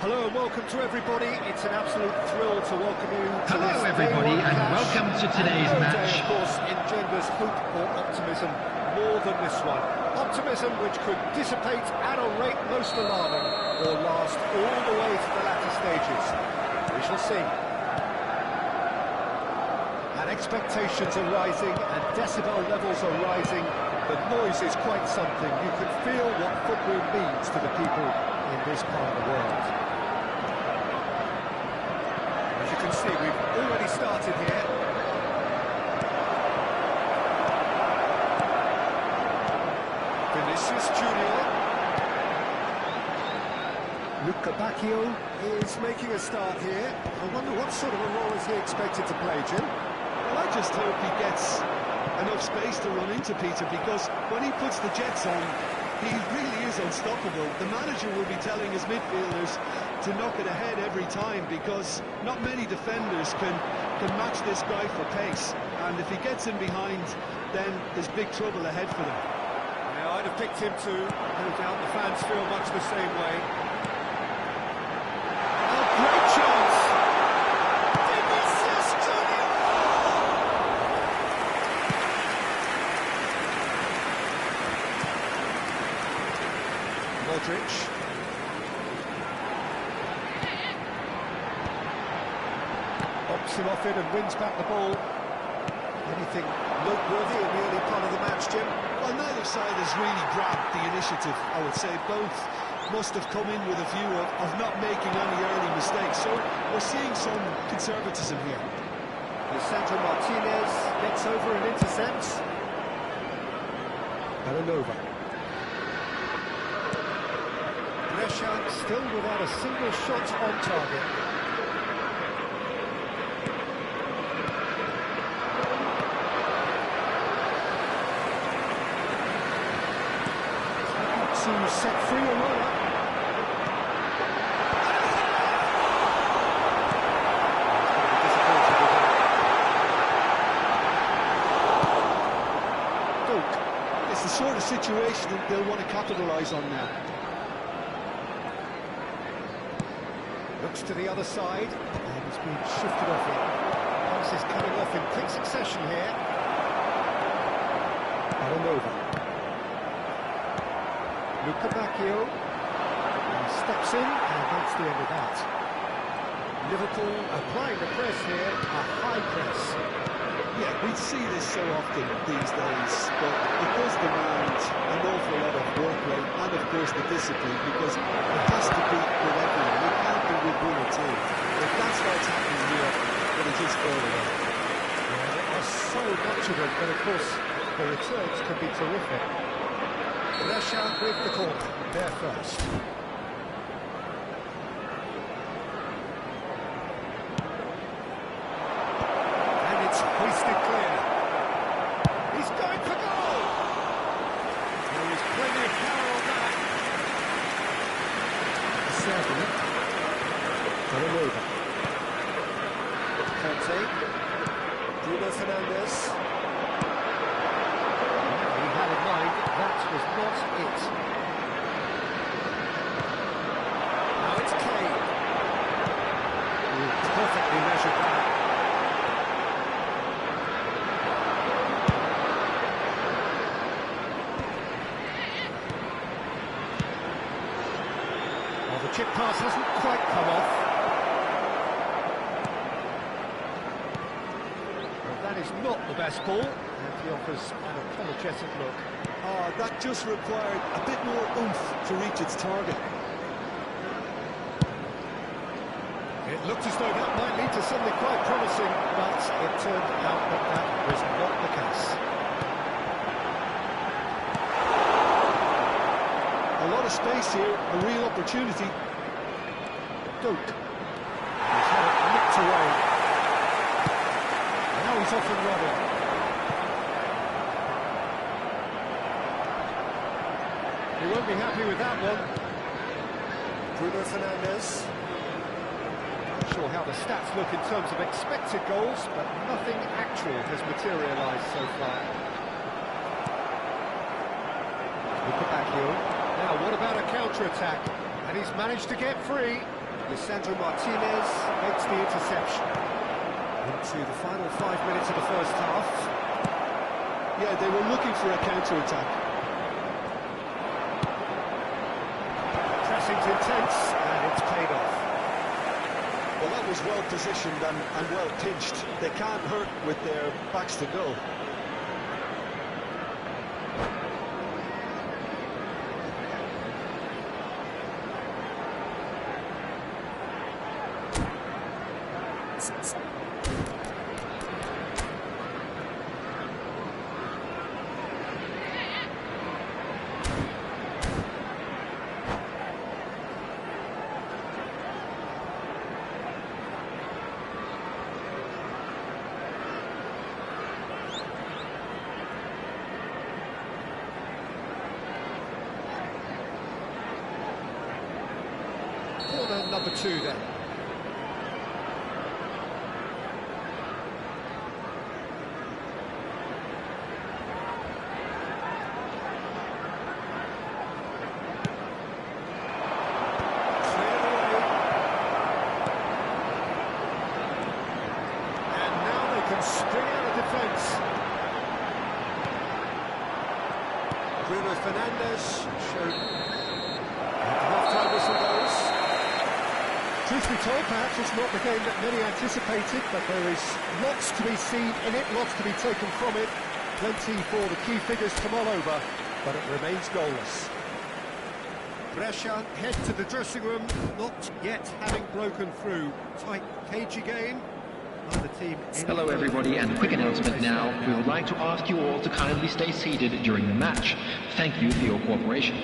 Hello and welcome to everybody. It's an absolute thrill to welcome you to Hello this everybody and welcome to today's match. Of course, engenders hope or optimism more than this one. Optimism which could dissipate at a rate most alarming or last all the way to the latter stages. We shall see. And expectations are rising and decibel levels are rising. The noise is quite something. You can feel what football means to the people in this part of the world. As you can see, we've already started here. Vinicius Junior. Luca Bacchio is making a start here. I wonder what sort of a role is he expected to play, Jim? Well, I just hope he gets enough space to run into Peter, because when he puts the jets on, he really is unstoppable. The manager will be telling his midfielders to knock it ahead every time, because not many defenders can match this guy for pace. And if he gets in behind, then there's big trouble ahead for them. Yeah, I'd have picked him too. No doubt the fans feel much the same way. Oh, great chance! Vinicius Junior! Modric. Bops him off it and wins back the ball. Anything noteworthy in the early part of the match, Jim? Well, neither side has really grabbed the initiative, I would say. Both must have come in with a view of not making any early mistakes. So we're seeing some conservatism here. Lisandro Martinez gets over and intercepts. Belanova. Brescia still without a single shot on target. To set free a runner. It's the sort of situation that they'll want to capitalise on now. Looks to the other side, and it's been shifted off it. Pass is coming off in quick succession here. Belanova. Luca Bacchio. He steps in, and that's the end of that. Liverpool applying the press here, a high press. Yeah, we see this so often these days, but it does demand an awful lot of work rate and, of course, the discipline, because it has to be with everyone. It can't be with one or two. If that's what's happening here, then it is further away. Yeah, there are so much of it, but of course, the returns can be terrific. Brescia with the corner, there first. And it's hoisted clear. He's going for goal! There is plenty of power on that. Sergio. Belanova. Conte. Bruno Fernandes. He had in mind that was not it. Now it's Kane. Perfectly measured that. Well, the chip pass hasn't quite come off. Well, that is not the best ball, and he offers an apologetic look. Oh, that just required a bit more oomph to reach its target. It looked as though that might lead to something quite promising, but it turned out that that was not the case. A lot of space here, a real opportunity. Duke. He's had it nipped away. Now he's off and running. He won't be happy with that one. Bruno Fernandes. Not sure how the stats look in terms of expected goals, but nothing actual has materialised so far. Look at Bacchio. Now, what about a counter-attack? And he's managed to get free. Lisandro Martinez makes the interception. Into the final 5 minutes of the first half. Yeah, they were looking for a counter-attack. Pressing's intense, and it's paid off. Well, that was well positioned and well pinched. They can't hurt with their backs to goal. Corner number 2 then. Spring out of defence. Bruno Fernandes showed half-time whistle goes. Truth be told, perhaps it's not the game that many anticipated, but there is lots to be seen in it, lots to be taken from it. Plenty for the key figures to mull over, but it remains goalless. Brescia head to the dressing room, not yet having broken through. Tight, cagey game. Hello everybody, and a quick announcement now. We would like to ask you all to kindly stay seated during the match. Thank you for your cooperation.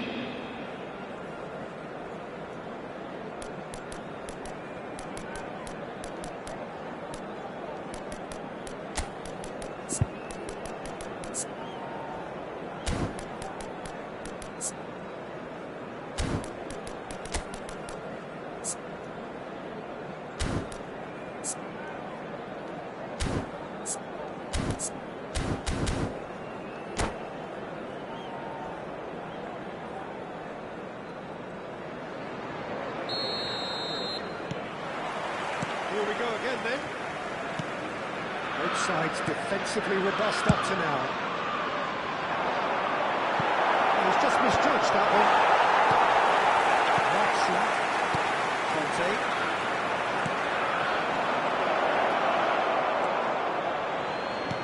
Here we go again then. Both sides defensively robust up to now. He's just misjudged that one. Watson. Conte.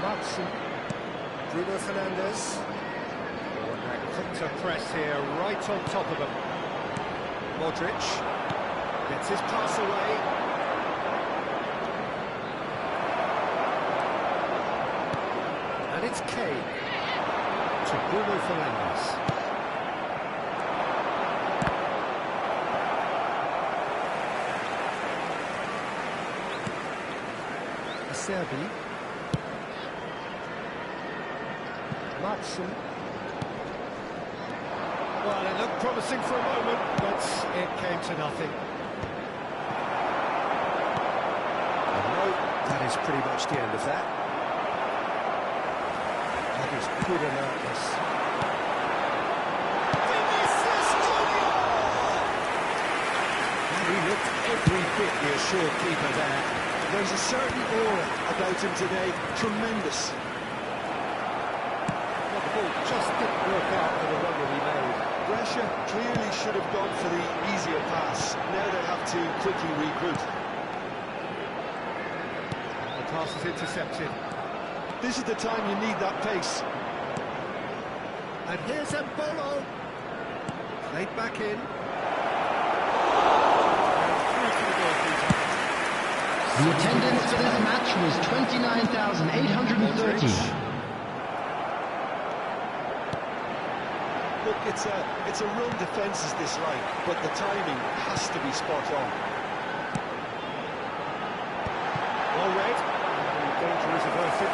Watson. Bruno Fernandes. Oh, and that counter-press here, right on top of him. Modric. Gets his pass away. And it's Kane to Bruno Fernandes. Acerbi. Matson. Well, it looked promising for a moment, but it came to nothing. And no, that is pretty much the end of that. That is good alertness. Vinicius Junior! And he looked every bit the assured keeper there. There's a certain aura about him today. Tremendous. Well, the ball just didn't work out for the run that he made. Brescia clearly should have gone for the easier pass. Now they have to quickly regroup. The pass is intercepted. This is the time you need that pace. And here's Embolo. Played back in. The attendance for this match was 29,830. Look, it's a run defence is this like, but the timing has to be spot on. Well read. The danger is averted.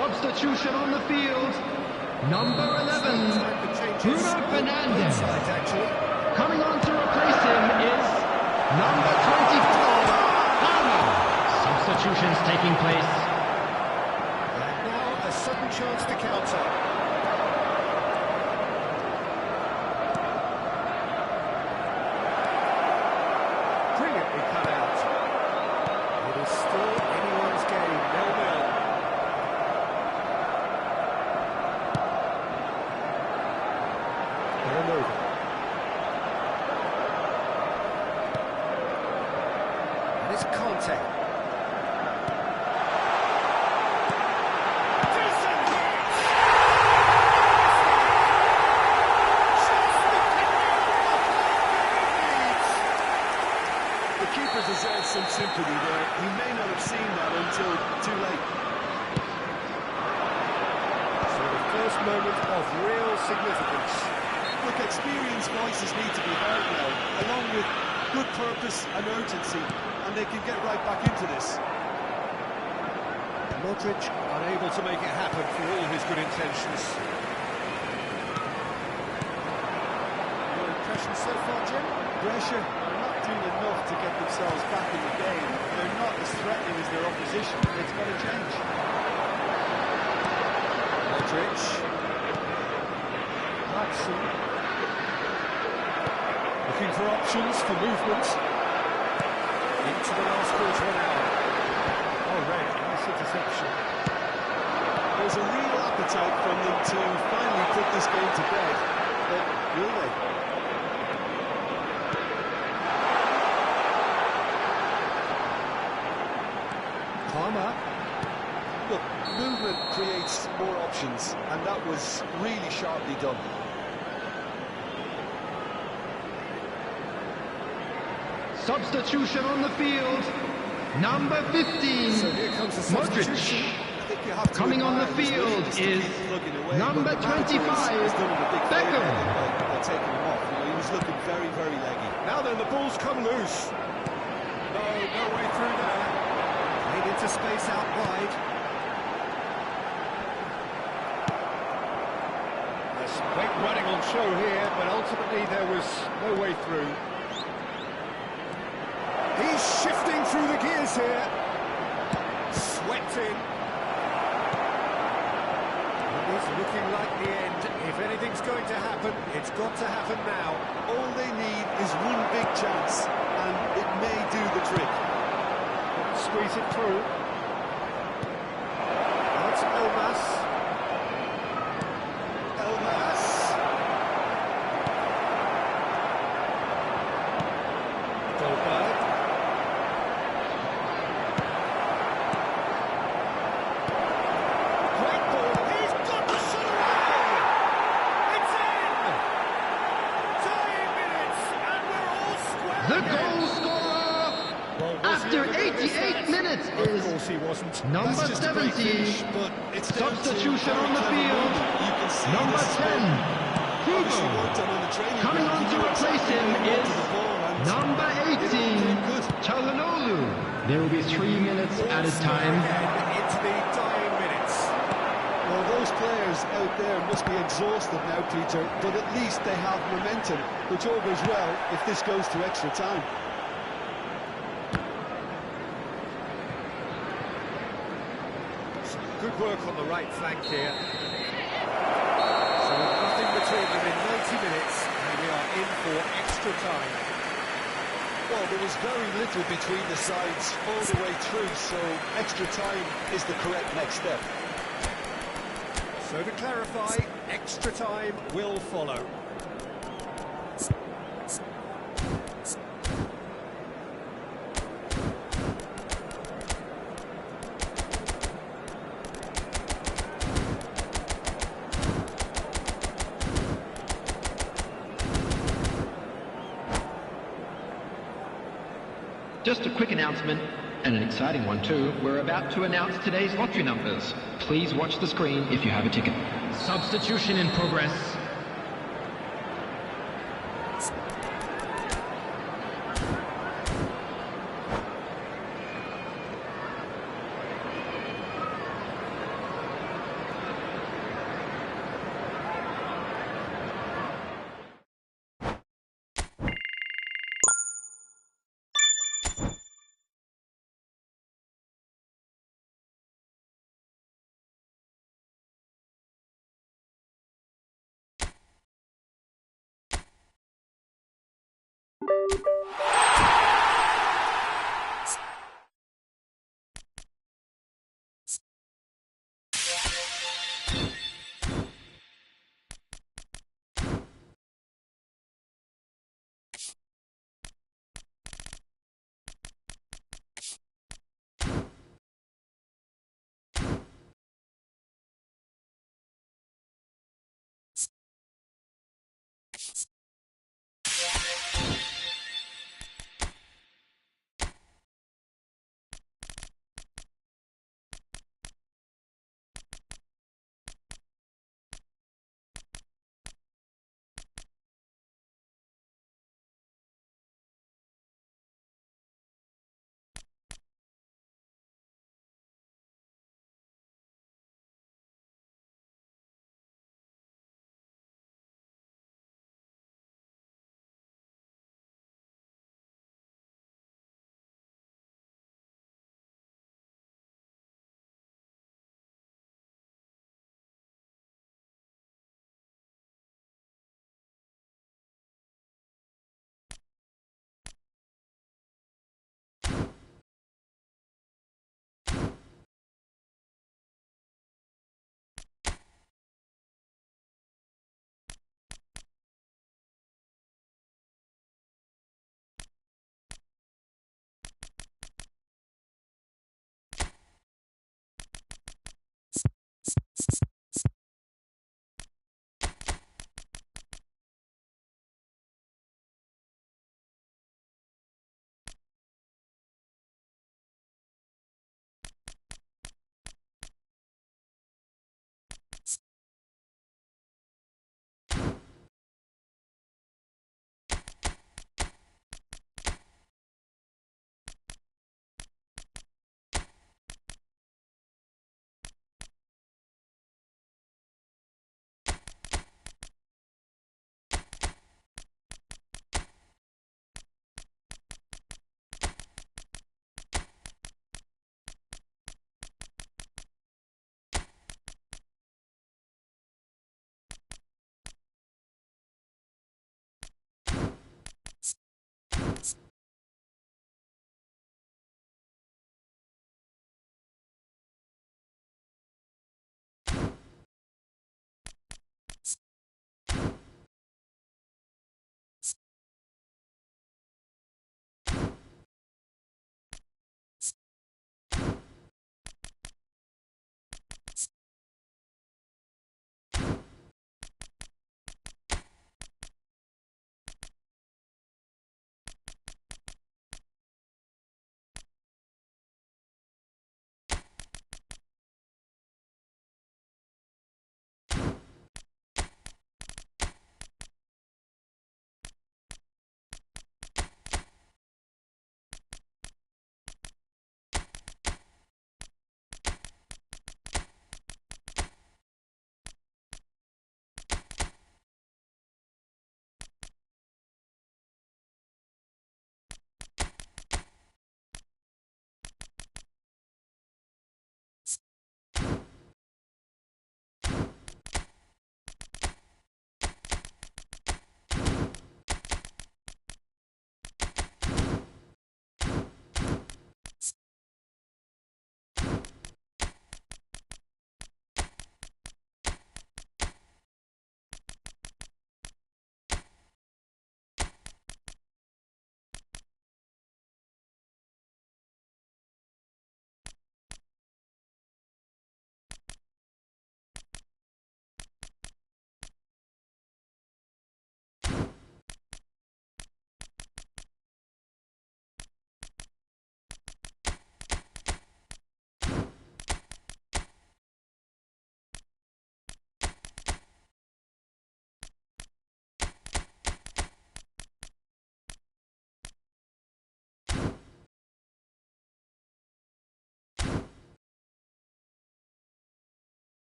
Substitution on the field. Number 11, Bruno Fernandes. Coming on to replace him is number 24, Palmer. Substitutions taking place. And now a sudden chance to counter. Brilliantly cut out. It is still anyone's game, 0-0. Over. And it's Conte. The keeper deserves some sympathy there. He may not have seen that until too late. So the first moment of real significance. Look, experienced voices need to be heard now, along with good purpose and urgency, and they can get right back into this. Modric unable to make it happen for all his good intentions. Your impression so far, Jim? Pressure are not doing enough to get themselves back in the game. They're not as threatening as their opposition. It's got to change. Modric. Hudson. Looking for options for movement. Into the last quarter of an hour. Oh, red, nice interception. There's a real appetite from them to finally put this game to bed, but will they? Palmer. Look, movement creates more options, and that was really sharply done. Substitution on the field. Number 15, So here comes the substitution. Modric. Coming on the field is number 25, Beckham. By taking him off. You know, he was looking very, very leggy. Now then, the ball's come loose. No way through there. Played into space out wide. There's some great running on show here, but ultimately there was no way through. He's shifting through the gears here. Swept in. It is looking like the end. If anything's going to happen, it's got to happen now. All they need is one big chance, and it may do the trick. Squeeze it through. That's Elmas. Elmas. Goldberg. Great ball. He's got the shot away. It's in. 30 minutes, and we're all square. The goal scorer after 88 minutes Of is course he wasn't. number That's just a great 70, finish, but it's down to substitution very on the clever field. movement. You can see Number this is 10, obviously Hugo. worked on the training Coming ground. on He to knew replace exactly him where he is wanted the ball, and number it all 18, came good. Çalhanoğlu. There will be 3 minutes added time. Again into the dying minutes. Well, those players out there must be exhausted now, Peter, but at least they have momentum, which augurs well if this goes to extra time. Good work on the right flank here. So nothing between them in 90 minutes, and we are in for extra time. Well, there was very little between the sides all the way through, so extra time is the correct next step. So to clarify, extra time will follow. Just a quick announcement, and an exciting one too. We're about to announce today's lottery numbers. Please watch the screen if you have a ticket. Substitution in progress.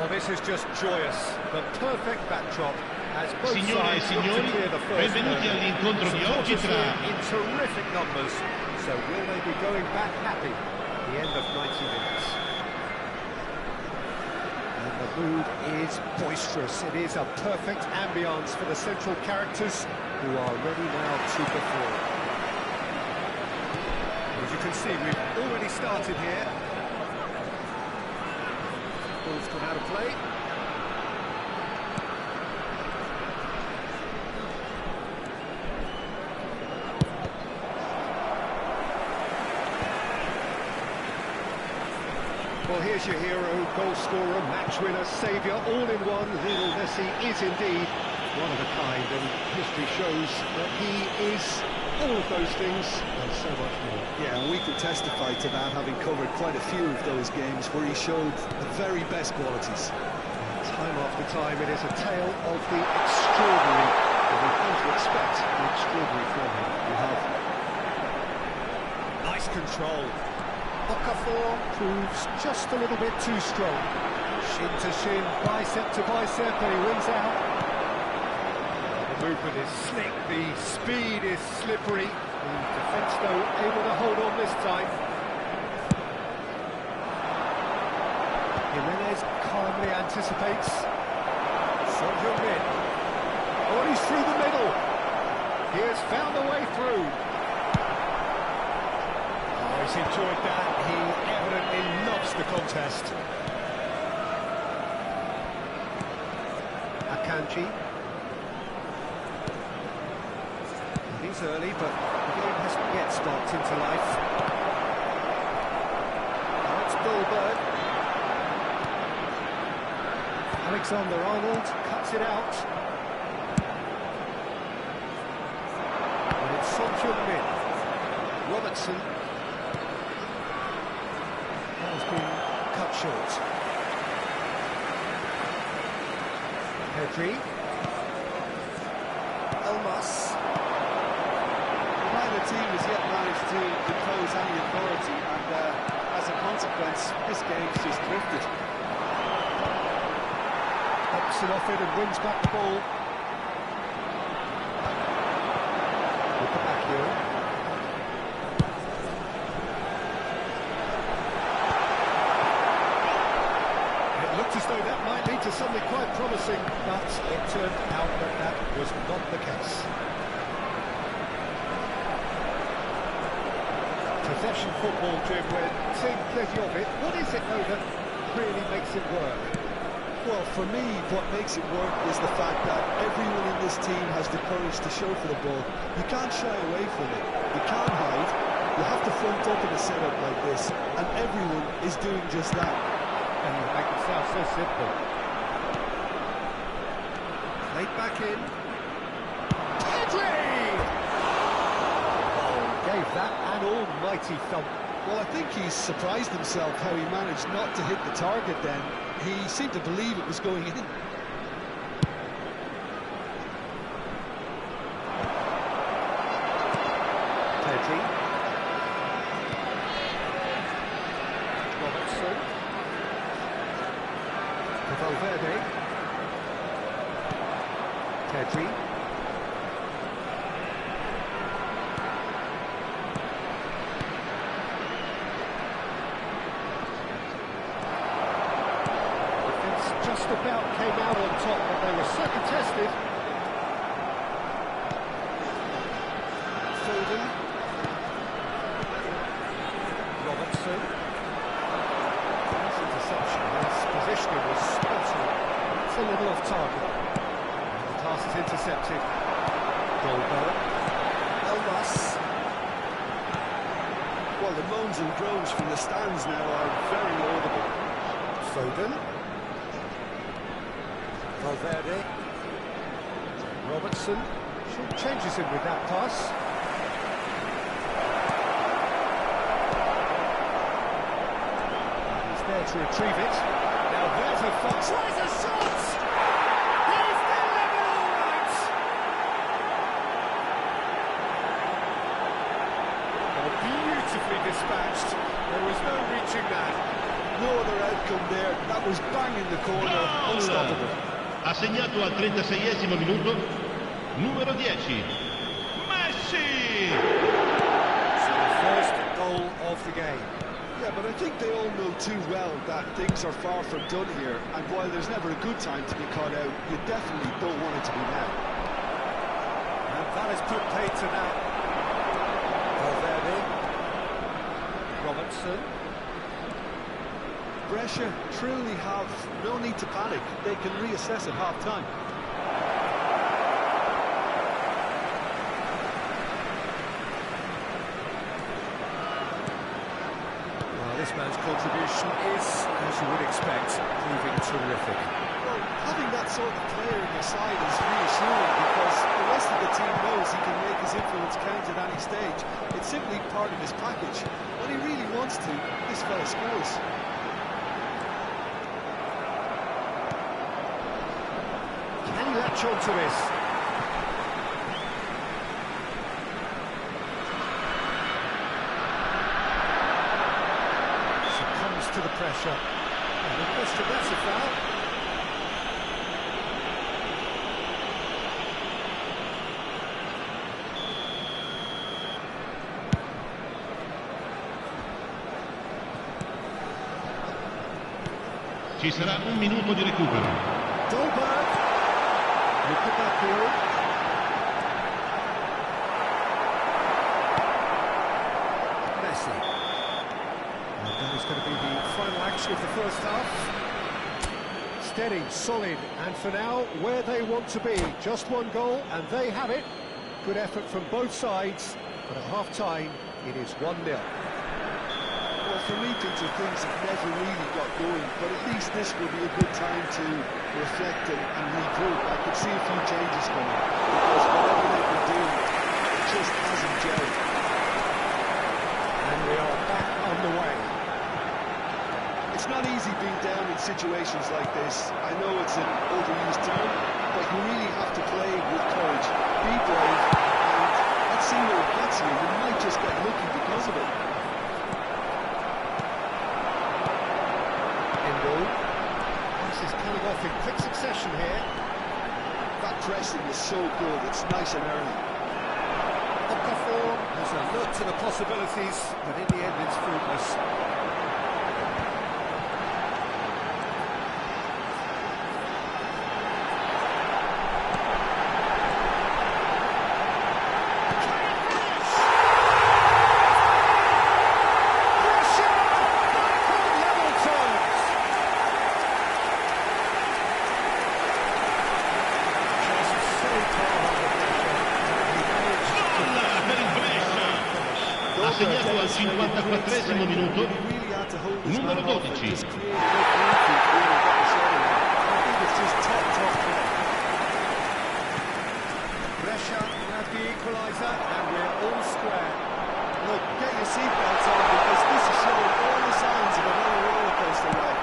Well, this is just joyous. The perfect backdrop as both Signore e sides look to signori, clear the first benvenuti hurdle. all'incontro di oggi Supporters tra... here in terrific numbers, so will they be going back happy at the end of 90 minutes? And the mood is boisterous. It is a perfect ambience for the central characters who are ready now to perform. As you can see, we've already started here. Ball's gone out of play. Well, here's your hero, goal scorer, match winner, saviour, all in one. Lionel Messi is indeed one of a kind, and history shows that he is all of those things and so much more. Yeah, and we can testify to that, having covered quite a few of those games where he showed the very best qualities. Time after time, it is a tale of the extraordinary, and we come to expect the extraordinary from him. We have nice control. Okafor proves just a little bit too strong. Shin to shin, bicep to bicep, and he wins out. The movement is slick, the speed is slippery. The defence, though, able to hold on this time. Jimenez calmly anticipates. Son Heung-min. Oh, and he's through the middle. He has found a way through. Oh, he's enjoyed that. He evidently loves the contest. Akanji. He's early, but the game hasn't yet sparked into life. Now it's Dolberg. Alexander-Arnold cuts it out. And it's Son Heung-min. Robertson. That has been cut short. Pedri. Elmas. Neither team has yet managed to impose any authority, and as a consequence, this game's just drifted. Hobson off it and wins back the ball. With the back heel. It looked as though that might lead to something quite promising, but it turned out that that was not the case. Possession football, Jim, we're seeing plenty of it. What is it, though, that really makes it work? Well, for me, what makes it work is the fact that everyone in this team has the courage to show for the ball. You can't shy away from it. You can't hide. You have to front up in a setup like this, and everyone is doing just that. And you make it sound so simple. Played back in. Pedri! Oh, gave that an almighty thump. Well, I think he's surprised himself how he managed not to hit the target then. He seemed to believe it was going in. Pedri. Robertson. Valverde. Pedri. Just about came out on top, but they were certainly tested. Foden. Robertson. Nice interception. His positioning was spot on. It's a little off target. And the pass is intercepted. Dolberg. Elmas. Well, the moans and groans from the stands now are very audible. Foden. Valverde. Robertson. Short changes him with that pass. He's there to retrieve it. Now there's a fox. Tries a shot! He's delivered all right! Oh, beautifully dispatched. There was no reaching that. No other outcome there. That was bang in the corner, unstoppable. Ha segnato al 36esimo minuto, numero 10, Messi! So the first goal of the game. Yeah, but I think they all know too well that things are far from done here, and while there's never a good time to be caught out, you definitely don't want it to be now. And that is put paid to now. Valverde. Robertson. Brescia truly have no need to panic. They can reassess at half-time. Well, this man's contribution is, as you would expect, proving terrific. Well, having that sort of player in your side is reassuring because the rest of the team knows he can make his influence count at any stage. It's simply part of his package. When he really wants to, this fella scores. Can he latch on to this? Succumbs to the pressure. And the question, that's a foul. Ci sarà un minuto di recupero. Dolberg. Look at that ball. Messi. And that is going to be the final action of the first half. Steady, solid, and for now, where they want to be. Just one goal, and they have it. Good effort from both sides, but at half-time, it is 1-0. Well, for me, Peter, things have never really got going, but at least this will be a good time to reflect and regroup. I could see a few changes coming, because whatever they've been doing, it just hasn't gelled. And we are back on the way. It's not easy being down in situations like this. I know it's an overused term, but you really have to play with courage. Be brave, and let's see where it gets you. You might just get lucky because of it. This is coming off in quick succession here. That pressing is so good, it's nice and early. Okafor has a look to the possibilities, but in the end it's fruitless. Ha segnato al 54esimo minuto, numero 12. Brescia have the equaliser, and we're all square. Look, get your seatbelts on because this is showing all the signs of another roller coaster ride.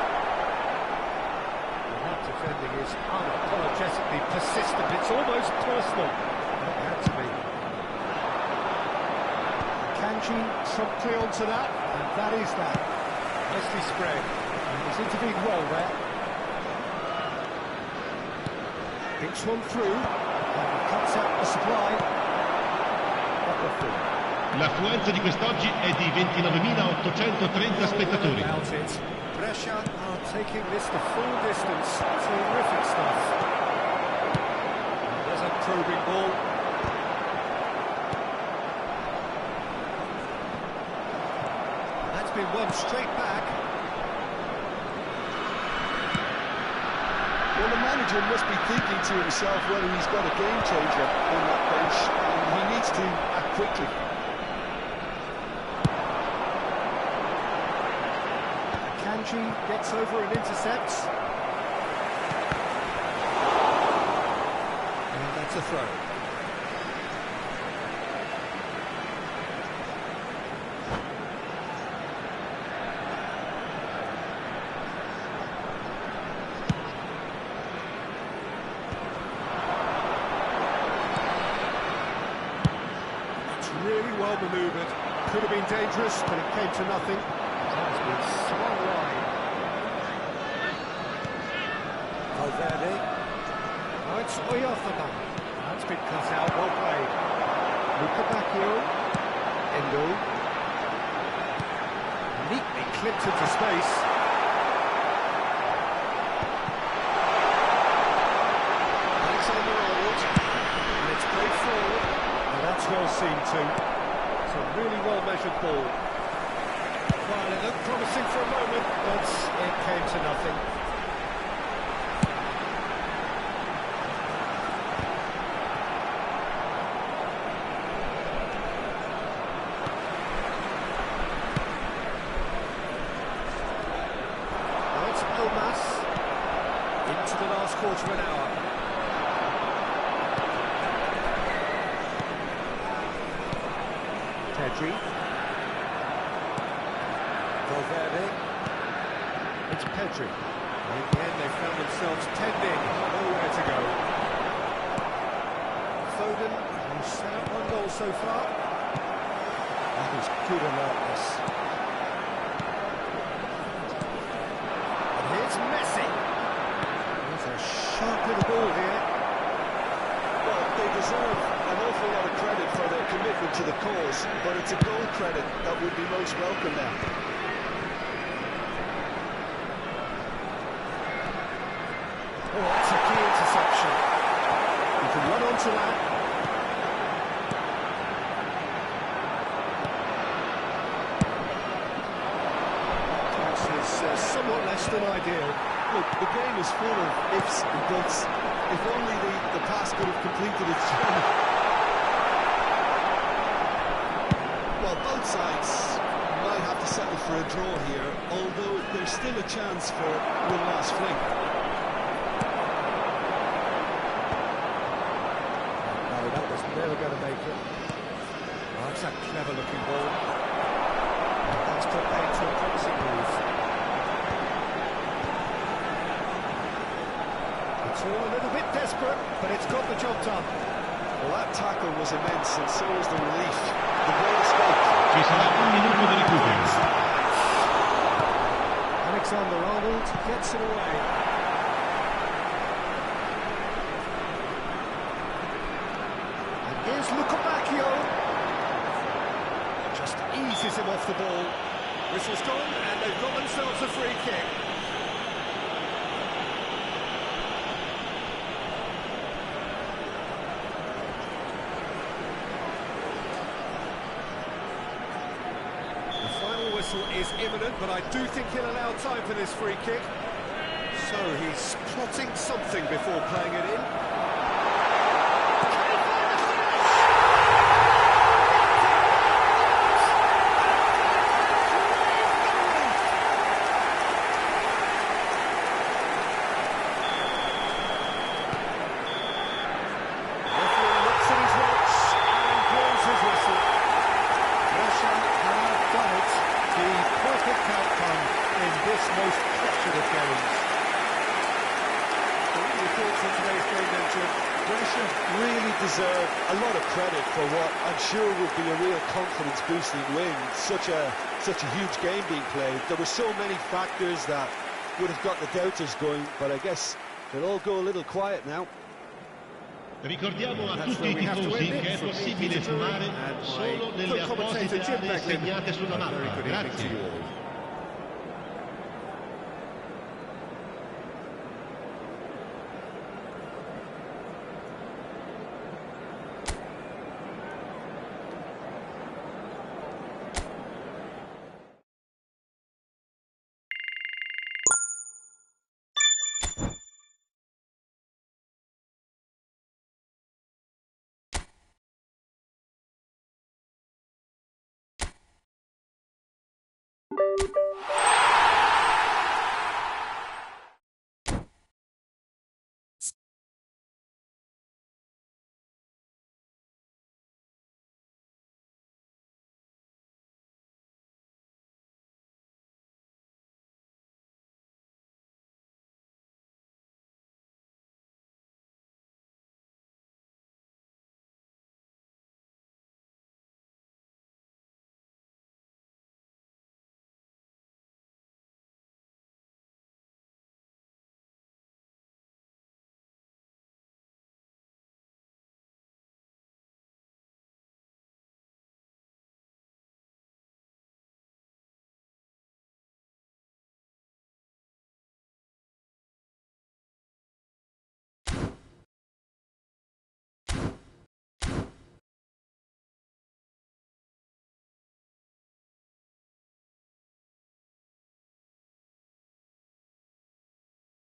That defending is unapologetically persistent. It's almost personal. It had to be. Kanji promptly onto that, and that is that. Nicely spread. And he's intervened well there. Thinks one through, and cuts out the supply. L'affluenza di quest'oggi è di 29.830 spettatori. Brescia are taking this the full distance. Terrific stuff. There's a probing ball. That's been won straight back. Well, the manager must be thinking to himself whether he's got a game changer on that bench, and he needs to act quickly. Kanji gets over and intercepts. And that's a throw. Really well manoeuvred. Could have been dangerous, but it came to nothing. That has been swung wide. Valverde. Oh, it's Oyafaba. That's been cut out, well played. Luka Bacchio. Endo. Neatly clipped into space. And it's played forward, and that's well seen too. It's a really well-measured ball. Well, it looked promising for a moment, but it came to nothing. Now it's Elmas into the last quarter of an hour. Pedri. Valverde. It's Pedri. And in the end, they found themselves penned in, nowhere to go. Foden, who's set up one goal so far. That was good alertness. And here's Messi. There's a sharp little ball here. Well, they deserve an awful lot of credit for their commitment to the cause, but it's a goal credit that would be most welcome now. Oh, that's a key interception. You can run onto that. This is somewhat less than ideal. Look, the game is full of ifs and buts. If only the pass could have completed its journey. Well, both sides might have to settle for a draw here, although there's still a chance for one last fling. No, that was never going to make it. Oh, that's a clever-looking ball. That's put paid to a promising move. It's all a little bit desperate, but it's got the job done. Well, that tackle was immense, and so was the relief. The ball escaped. Ci sarà un minuto di recupero. Alexander-Arnold gets it away. And here's Luka Bacchio. Just eases him off the ball. Whistle's gone, and they've got themselves a free kick. Whistle is imminent, but I do think he'll allow time for this free kick. So he's plotting something before playing it in. Referee looks at his watch and blows his whistle. Russia have done it. The perfect outcome in this most pressured of games. What are your thoughts on today's game then, Jim? Russia really deserve a lot of credit for what I'm sure would be a real confidence-boosting win. Such a huge game being played. There were so many factors that would have got the doubters going, but I guess they'll all go a little quiet now. Ricordiamo a tutti i tifosi che è possibile fumare solo nelle apposite aree segnate sulla mappa. Grazie.